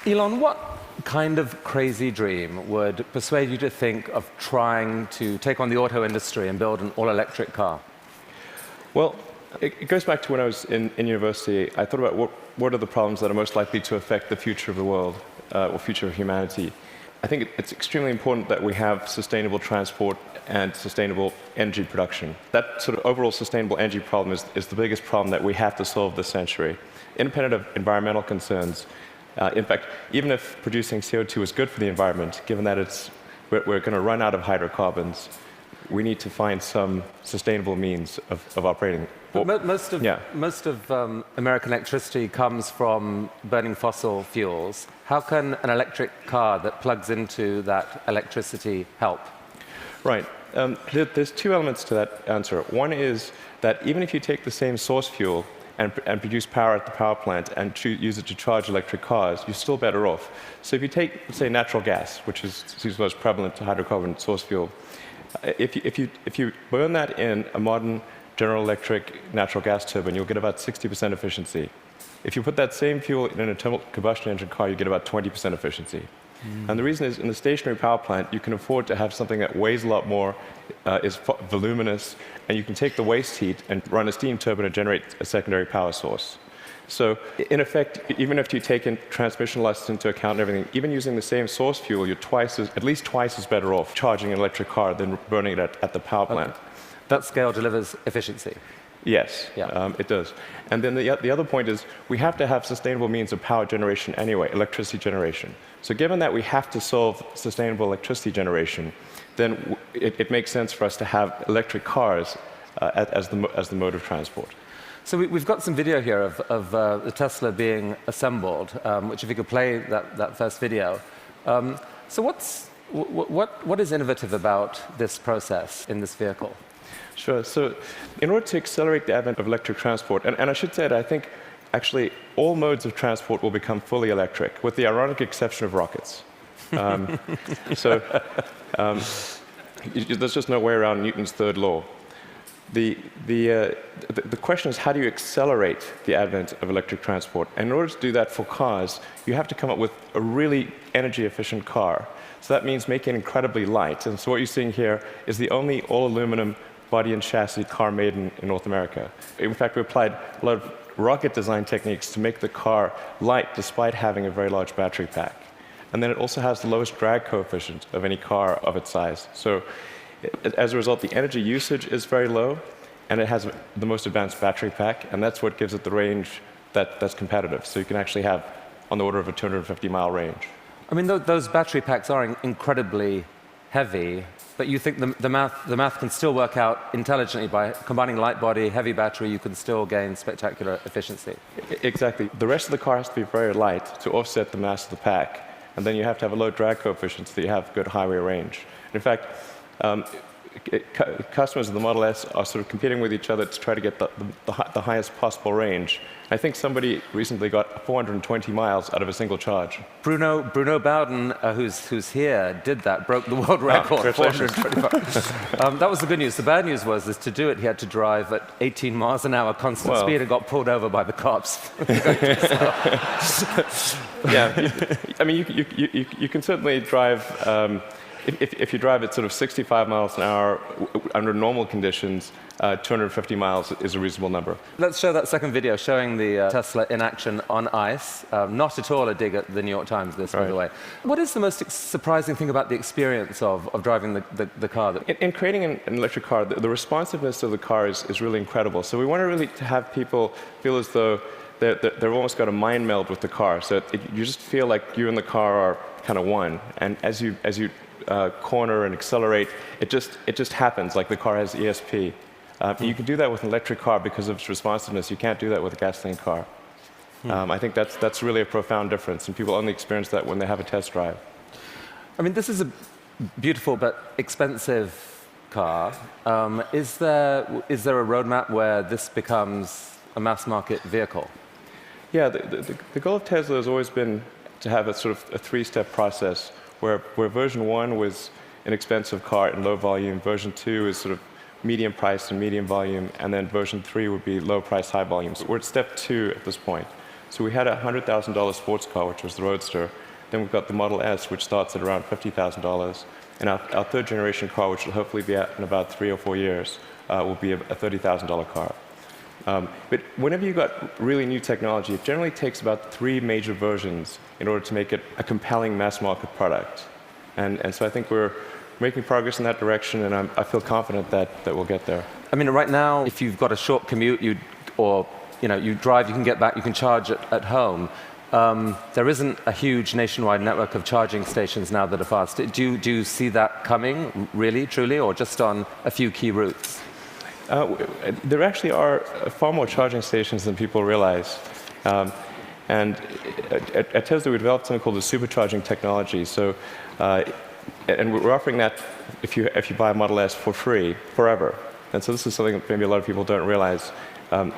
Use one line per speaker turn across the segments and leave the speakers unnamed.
Elon, what kind of crazy dream would persuade you to think of trying to take on the auto industry and build an all-electric car?
Well, it goes back to when I was in university. I thought about what are the problems that are most likely to affect the future of the world, or future of humanity. I think it's extremely important that we have sustainable transport and sustainable energy production. That sort of overall sustainable energy problem is the biggest problem that we have to solve this century, independent of environmental concerns. In fact, even if producing CO2 is good for the environment, given that we're going to run out of hydrocarbons, we need to find some sustainable means of operating.
But most of American electricity comes from burning fossil fuels. How can an electric car that plugs into that electricity help?
Right. There's two elements to that answer. One is that even if you take the same source fuel and produce power at the power plant and use it to charge electric cars, you're still better off. So if you take, say, natural gas, which seems most prevalent to hydrocarbon source fuel, if you burn that in a modern General Electric natural gas turbine, you'll get about 60% efficiency. If you put that same fuel in an internal combustion engine car, you get about 20% efficiency. And the reason is, in the stationary power plant, you can afford to have something that weighs a lot more, is voluminous, and you can take the waste heat and run a steam turbine and generate a secondary power source. So, in effect, even if you take in transmission losses into account and everything, even using the same source fuel, you're at least twice as better off charging an electric car than burning it at the power plant.
Okay. That scale delivers efficiency.
Yes,
yeah.
It does. And then the other point is we have to have sustainable means of power generation anyway, electricity generation. So given that we have to solve sustainable electricity generation, then it makes sense for us to have electric cars as the mode of transport.
So we've got some video here of the Tesla being assembled, which if you could play that first video. So what is innovative about this process in this vehicle?
Sure. So in order to accelerate the advent of electric transport, and I should say that I think actually all modes of transport will become fully electric, with the ironic exception of rockets. There's just no way around Newton's third law. The question is, how do you accelerate the advent of electric transport? And in order to do that for cars, you have to come up with a really energy-efficient car. So that means making it incredibly light. And so what you're seeing here is the only all-aluminum body and chassis car made in North America. In fact, we applied a lot of rocket design techniques to make the car light despite having a very large battery pack. And then it also has the lowest drag coefficient of any car of its size. So as a result, the energy usage is very low, and it has the most advanced battery pack, and that's what gives it the range that's competitive. So you can actually have on the order of a 250-mile range.
I mean, those battery packs are incredibly heavy, but you think the math can still work out intelligently by combining light body, heavy battery, you can still gain spectacular efficiency.
Exactly. The rest of the car has to be very light to offset the mass of the pack, and then you have to have a low drag coefficient so that you have good highway range. In fact, customers of the Model S are sort of competing with each other to try to get the highest possible range. I think somebody recently got 420 miles out of a single charge.
Bruno Bowden, who's here, did that, broke the world record, 425. That was the good news. The bad news was to do it, he had to drive at 18 miles an hour constant speed and got pulled over by the cops.
Yeah, I mean, you can certainly drive. If you drive at sort of 65 miles an hour under normal conditions, 250 miles is a reasonable number.
Let's show that second video showing the Tesla in action on ice. Not at all a dig at the New York Times, this, by the way. What is the most surprising thing about the experience of driving the car?
In creating an electric car, the responsiveness of the car is really incredible. So we want to really have people feel as though they've almost got a mind meld with the car. So you just feel like you and the car are kind of one. And as you corner and accelerate, it just happens, like the car has ESP. You can do that with an electric car because of its responsiveness. You can't do that with a gasoline car. I think that's really a profound difference, and people only experience that when they have a test drive.
I mean, this is a beautiful but expensive car. Is there a roadmap where this becomes a mass market vehicle?
Yeah, the goal of Tesla has always been to have a sort of a three-step process where version 1 was an expensive car in low volume, version 2 is sort of medium price and medium volume, and then version 3 would be low price, high volume. So we're at step 2 at this point. So we had a $100,000 sports car, which was the Roadster. Then we've got the Model S, which starts at around $50,000. And our third generation car, which will hopefully be out in about 3 or 4 years, will be a $30,000 car. But whenever you've got really new technology, it generally takes about 3 major versions in order to make it a compelling mass market product. And so I think we're making progress in that direction, and I feel confident that we'll get there.
I mean, right now, if you've got a short commute, you drive, you can get back, you can charge at home. There isn't a huge nationwide network of charging stations now that are fast. Do you see that coming, really, truly, or just on a few key routes?
There actually are far more charging stations than people realize. And at Tesla, we developed something called the supercharging technology. So, and we're offering that if you buy a Model S for free, forever. And so this is something that maybe a lot of people don't realize.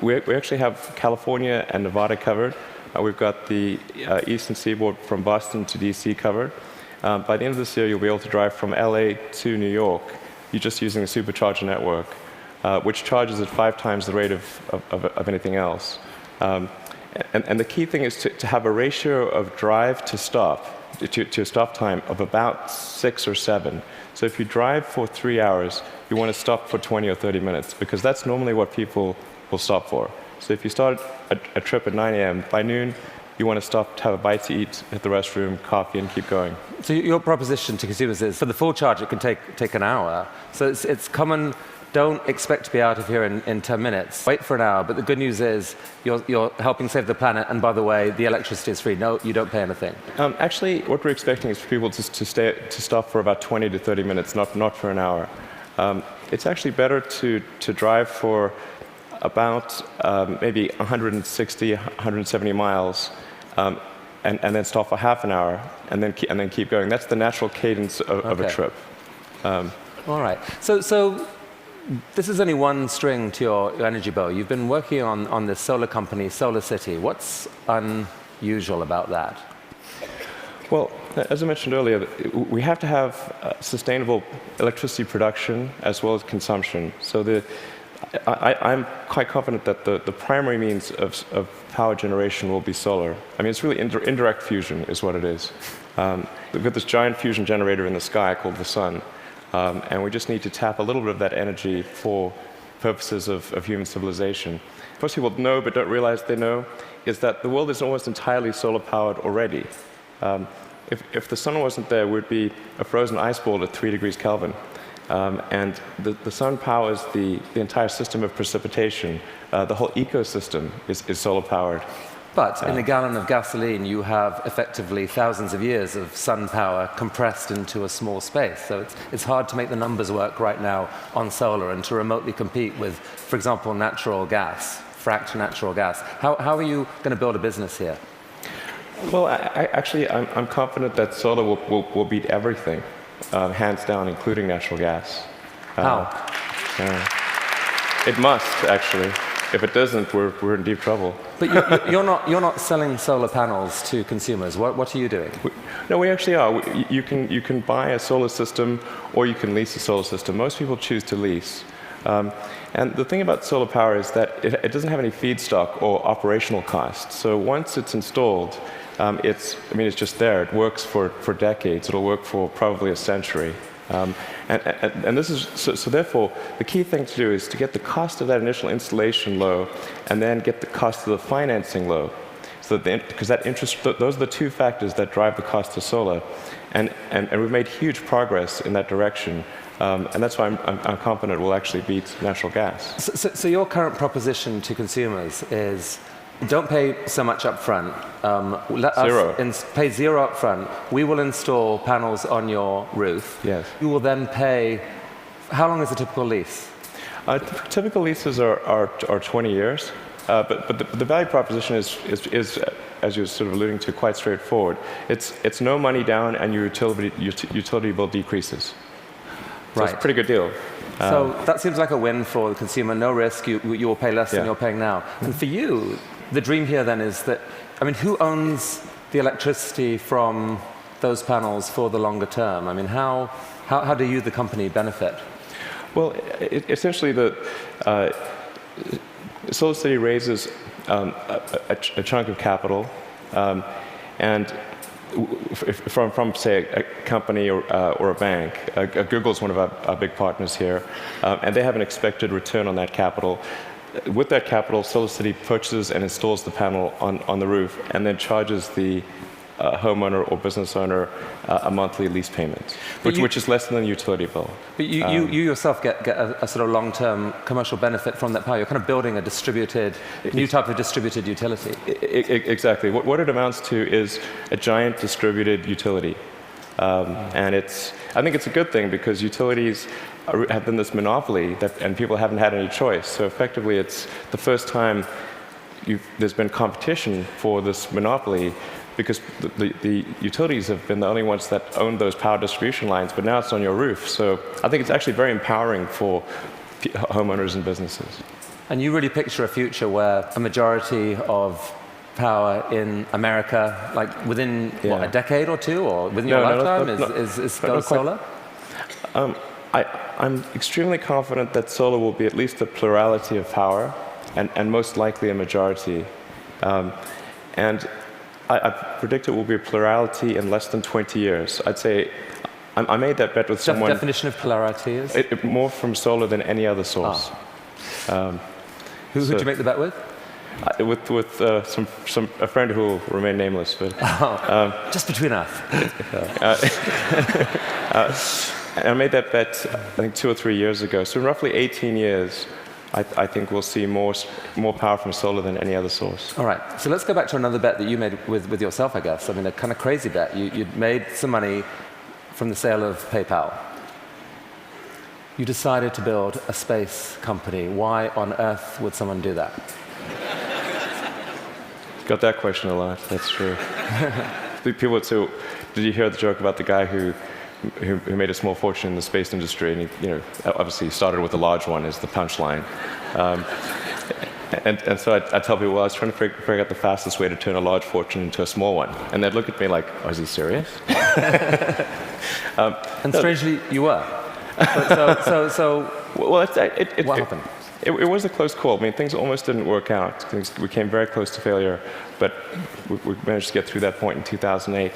We actually have California and Nevada covered. We've got the eastern seaboard from Boston to DC covered. By the end of this year, you'll be able to drive from LA to New York. You're just using the supercharger network, which charges at 5 times the rate of anything else. And the key thing is to have a ratio of drive to stop, to a stop time of about 6 or 7. So if you drive for 3 hours, you want to stop for 20 or 30 minutes, because that's normally what people will stop for. So if you start a trip at 9 a.m., by noon, you want to stop to have a bite to eat, hit the restroom, coffee, and keep going.
So your proposition to consumers is, for the full charge, it can take an hour. So it's common. Don't expect to be out of here in 10 minutes. Wait for an hour. But the good news is you're helping save the planet. And by the way, the electricity is free. No, you don't pay anything.
Actually, what we're expecting is for people to stop for about 20 to 30 minutes, not for an hour. It's actually better to drive for about maybe 160, 170 miles, and then stop for half an hour, and then keep going. That's the natural cadence of a trip.
All right. So this is only one string to your energy bow. You've been working on this solar company, SolarCity. What's unusual about that?
Well, as I mentioned earlier, we have to have sustainable electricity production as well as consumption. So I'm quite confident that the primary means of power generation will be solar. I mean, it's really indirect fusion is what it is. We've got this giant fusion generator in the sky called the sun. And we just need to tap a little bit of that energy for purposes of human civilization. Most people know but don't realize they know is that the world is almost entirely solar-powered already. If the sun wasn't there, we'd be a frozen ice ball at 3 degrees Kelvin. And the sun powers the entire system of precipitation. The whole ecosystem is solar-powered.
But in a gallon of gasoline, you have effectively thousands of years of sun power compressed into a small space. So it's hard to make the numbers work right now on solar and to remotely compete with, for example, natural gas, fracked natural gas. How are you going to build a business here?
Well, I'm confident that solar will beat everything, hands down, including natural gas.
How?
It must, actually. If it doesn't, we're in deep trouble.
But you're not selling solar panels to consumers. What are you doing?
No, we actually are. You can buy a solar system, or you can lease a solar system. Most people choose to lease. And the thing about solar power is that it doesn't have any feedstock or operational costs. So once it's installed, it's just there. It works for decades. It'll work for probably a century. And this is so therefore the key thing to do is to get the cost of that initial installation low, and then get the cost of the financing low. So because that interest, those are the two factors that drive the cost of solar, and we've made huge progress in that direction. And that's why I'm confident we'll actually beat natural gas.
So your current proposition to consumers is, don't pay so much up front. Let us pay zero up front. We will install panels on your roof.
Yes. You
will then pay. How long is a typical lease?
Typical leases are 20 years. But the value proposition is, as you're sort of alluding to, quite straightforward. It's no money down, and your utility bill decreases. So
right.
It's a pretty good deal.
So that seems like a win for the consumer. No risk. You will pay less than you're paying now. And for you, the dream here then is that, I mean, who owns the electricity from those panels for the longer term? I mean, how do you, the company, benefit?
Well, essentially, SolarCity raises a chunk of capital, and from say a company or a bank. Google's one of our big partners here, and they have an expected return on that capital. With that capital, SolarCity purchases and installs the panel on the roof, and then charges the homeowner or business owner a monthly lease payment, which is less than the utility bill.
But you yourself get a sort of long-term commercial benefit from that power. You're kind of building a new type of distributed utility.
Exactly. What it amounts to is a giant distributed utility. And I think it's a good thing, because utilities have been this monopoly, and people haven't had any choice. So effectively, it's the first time there's been competition for this monopoly, because the utilities have been the only ones that own those power distribution lines, but now it's on your roof. So I think it's actually very empowering for homeowners and businesses.
And you really picture a future where a majority of power in America, like within what, a decade or two, or within your lifetime, is solar?
I'm extremely confident that solar will be at least a plurality of power, and most likely a majority. And I predict it will be a plurality in less than 20 years. I'd say I made that bet with someone.
The definition of plurality is?
More from solar than any other source.
Who did you make the bet with?
With a friend who will remain nameless. But,
just between us.
I made that bet, I think, 2 or 3 years ago. So in roughly 18 years, I think we'll see more power from solar than any other source.
All right. So let's go back to another bet that you made with yourself, I guess. I mean, a kind of crazy bet. You'd made some money from the sale of PayPal. You decided to build a space company. Why on earth would someone do that?
Got that question a lot. That's true. People would say, did you hear the joke about the guy who made a small fortune in the space industry, and he, obviously started with a large one as the punchline. And so I tell people, well, I was trying to figure out the fastest way to turn a large fortune into a small one. And they'd look at me like, oh, is he serious?
And strangely, you were. What happened?
It was a close call. I mean, things almost didn't work out. We came very close to failure, but we managed to get through that point in 2008.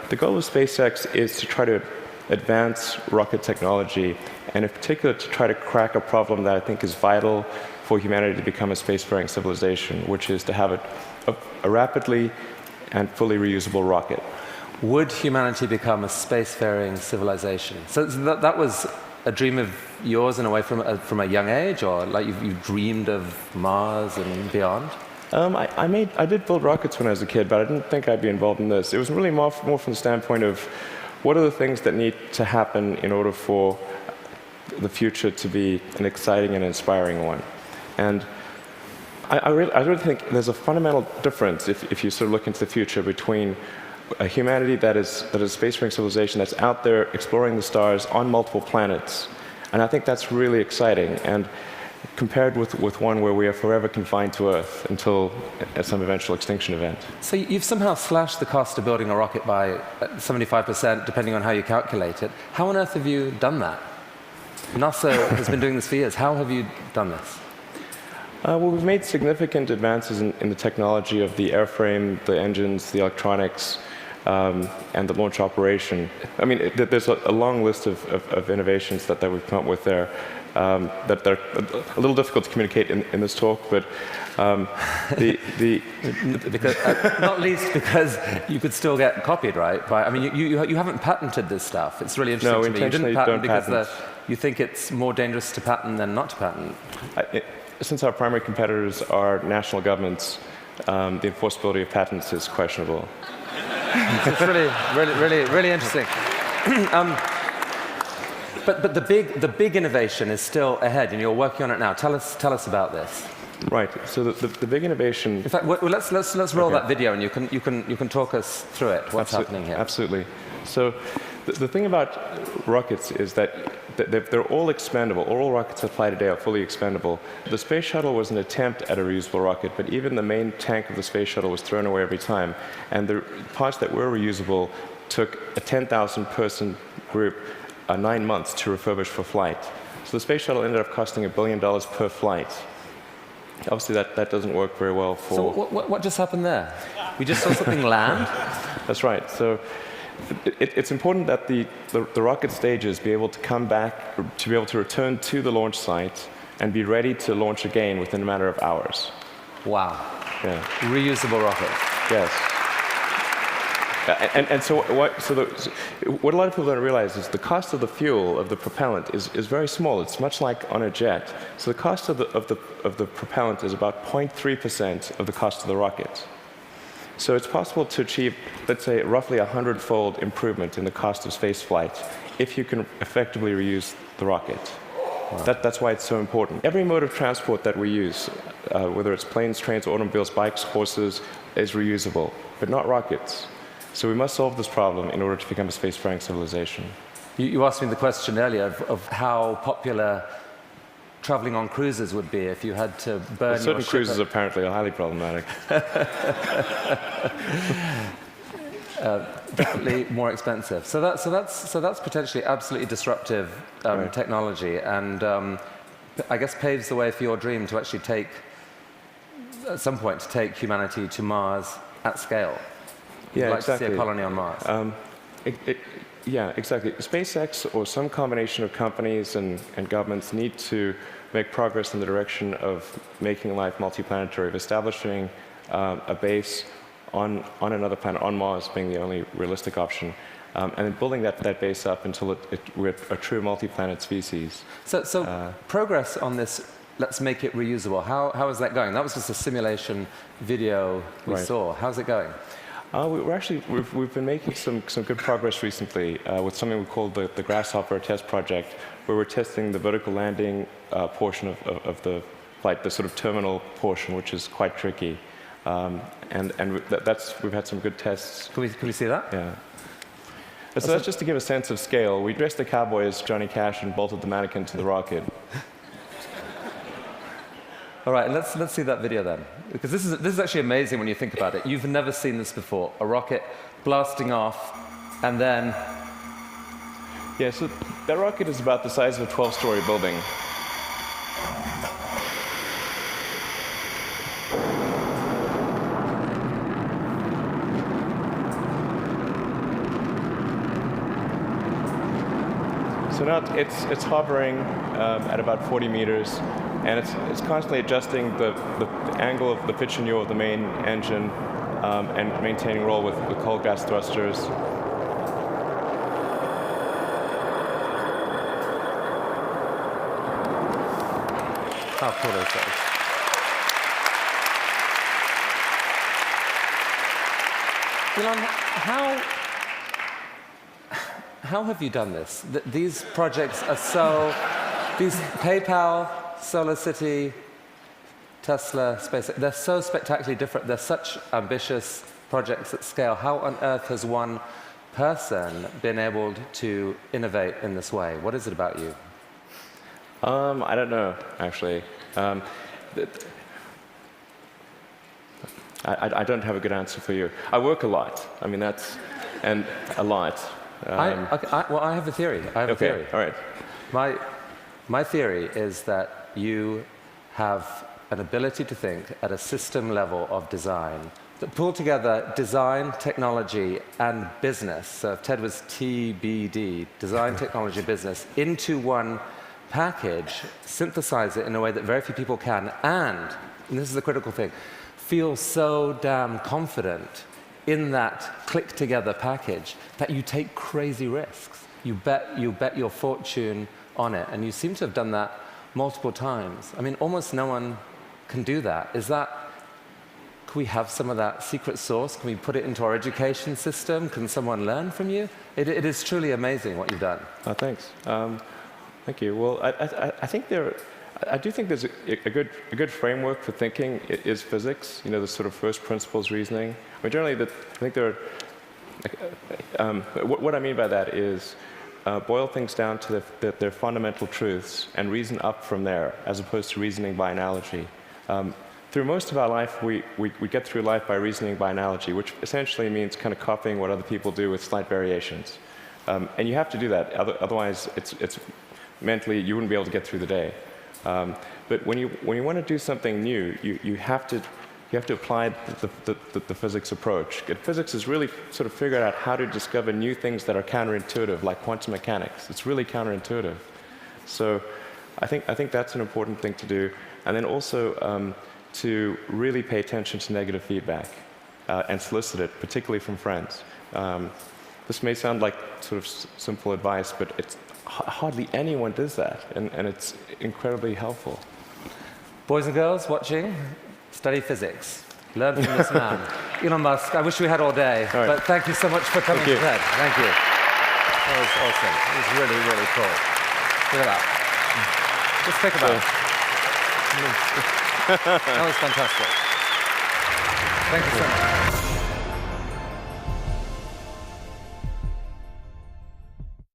The goal of SpaceX is to try to advance rocket technology, and in particular to try to crack a problem that I think is vital for humanity to become a spacefaring civilization, which is to have a rapidly and fully reusable rocket.
Would humanity become a spacefaring civilization? So that was a dream of yours in a way from a young age, or like you dreamed of Mars and beyond?
I did build rockets when I was a kid, but I didn't think I'd be involved in this. It was really more from the standpoint of what are the things that need to happen in order for the future to be an exciting and inspiring one. And I really think there's a fundamental difference if you sort of look into the future between a humanity that is a spacefaring civilization that's out there exploring the stars on multiple planets. And I think that's really exciting. And compared with one where we are forever confined to Earth until at some eventual extinction event.
So you've somehow slashed the cost of building a rocket by 75%, depending on how you calculate it. How on earth have you done that? NASA has been doing this for years. How have you done this?
Well, we've made significant advances in the technology of the airframe, the engines, the electronics, and the launch operation. I mean, there's a long list of innovations that we've come up with there. That they're a little difficult to communicate in this talk, but
because, not least because you could still get copied, right? I mean, you haven't patented this stuff. It's really interesting to me. You didn't patent because you think it's more dangerous to patent than not to patent.
Since our primary competitors are national governments, the enforceability of patents is questionable.
It's really interesting. But the big innovation is still ahead, and you're working on it now. Tell us about this.
Right. So the big innovation.
In fact, let's roll that video, and you can talk us through it. What's happening here?
Absolutely. So The thing about rockets is that they're all expendable. All rockets that fly today are fully expendable. The space shuttle was an attempt at a reusable rocket, but even the main tank of the space shuttle was thrown away every time. And the parts that were reusable took a 10,000-person group 9 months to refurbish for flight. So the space shuttle ended up costing $1 billion per flight. Obviously, that doesn't work very well for...
So what just happened there? We just saw something land?
That's right. So it's important that the rocket stages be able to come back, to be able to return to the launch site and be ready to launch again within a matter of hours.
Wow.
Yeah.
Reusable rocket.
Yes. So what a lot of people don't realize is the cost of the fuel, of the propellant, is very small. It's much like on a jet. So the cost of the propellant is about 0.3% of the cost of the rocket. So it's possible to achieve, let's say, roughly 100-fold improvement in the cost of space flight if you can effectively reuse the rocket. Wow. That's why it's so important. Every mode of transport that we use, whether it's planes, trains, automobiles, bikes, horses, is reusable, but not rockets. So we must solve this problem in order to become a spacefaring civilization.
You asked me the question earlier of how popular traveling on cruises would be if you had to burn your ship.
Certain cruises apparently are highly problematic.
Definitely more expensive. So that's potentially absolutely disruptive
Right.
technology, and I guess paves the way for your dream to actually take, at some point, to take humanity to Mars at scale.
Yeah,
You'd like
exactly.
to see a colony on Mars.
Yeah, exactly. SpaceX or some combination of companies and governments need to make progress in the direction of making life multiplanetary, of establishing a base on another planet, on Mars being the only realistic option, and then building that base up until we're a true multi-planet species.
So progress on this, let's make it reusable. How is that going? That was just a simulation video we
Right.
saw. How's it going?
We've been making some good progress recently with something we call the Grasshopper test project, where we're testing the vertical landing portion of the flight, the sort of terminal portion, which is quite tricky. We've had some good tests.
Can we see that?
Yeah. So that's just to give a sense of scale. We dressed the cowboy as Johnny Cash and bolted the mannequin to the rocket.
All right, let's see that video then, because this is actually amazing when you think about it. You've never seen this before: a rocket blasting off, and then.
Yeah, so that rocket is about the size of a 12-story building. So now it's hovering at about 40 meters, and it's constantly adjusting the angle of the pitch and yaw of the main engine and maintaining roll with cold gas thrusters.
How cool is that? Elon, how have you done this? These projects are so, these PayPal, SolarCity, Tesla, SpaceX, they're so spectacularly different. They're such ambitious projects at scale. How on earth has one person been able to innovate in this way? What is it about you?
I don't know, actually. I don't have a good answer for you. I work a lot. I mean, and a lot.
Well, I have a theory. A theory.
All right.
My theory is that you have an ability to think at a system level of design that pull together design, technology, and business. So if TED was TBD, design, technology, business, into one package, synthesize it in a way that very few people can, and this is the critical thing, feel so damn confident in that click-together package that you take crazy risks. You bet your fortune on it, and you seem to have done that multiple times. I mean, almost no one can do that. Can we have some of that secret sauce? Can we put it into our education system? Can someone learn from you? It is truly amazing what you've done.
Oh, thanks. Thank you. Well, I do think there's a good framework for thinking is physics. You know, the sort of first principles reasoning. I mean, generally, I think there are what I mean by that is boil things down to their fundamental truths and reason up from there, as opposed to reasoning by analogy. Through most of our life, we get through life by reasoning by analogy, which essentially means kind of copying what other people do with slight variations. And you have to do that, otherwise it's mentally you wouldn't be able to get through the day. But when you want to do something new, you have to apply the physics approach. Physics is really sort of figured out how to discover new things that are counterintuitive, like quantum mechanics. It's really counterintuitive. So I think that's an important thing to do. And then also to really pay attention to negative feedback and solicit it, particularly from friends. This may sound like sort of simple advice, but it's hardly anyone does that, and it's incredibly helpful.
Boys and girls watching, study physics. Learn from this man. Elon Musk, I wish we had all day,
all right.
But thank you so much for coming to TED. Thank you. That was awesome. It was really, really cool. Look at that. Just think about it. That was fantastic. Thank you so much.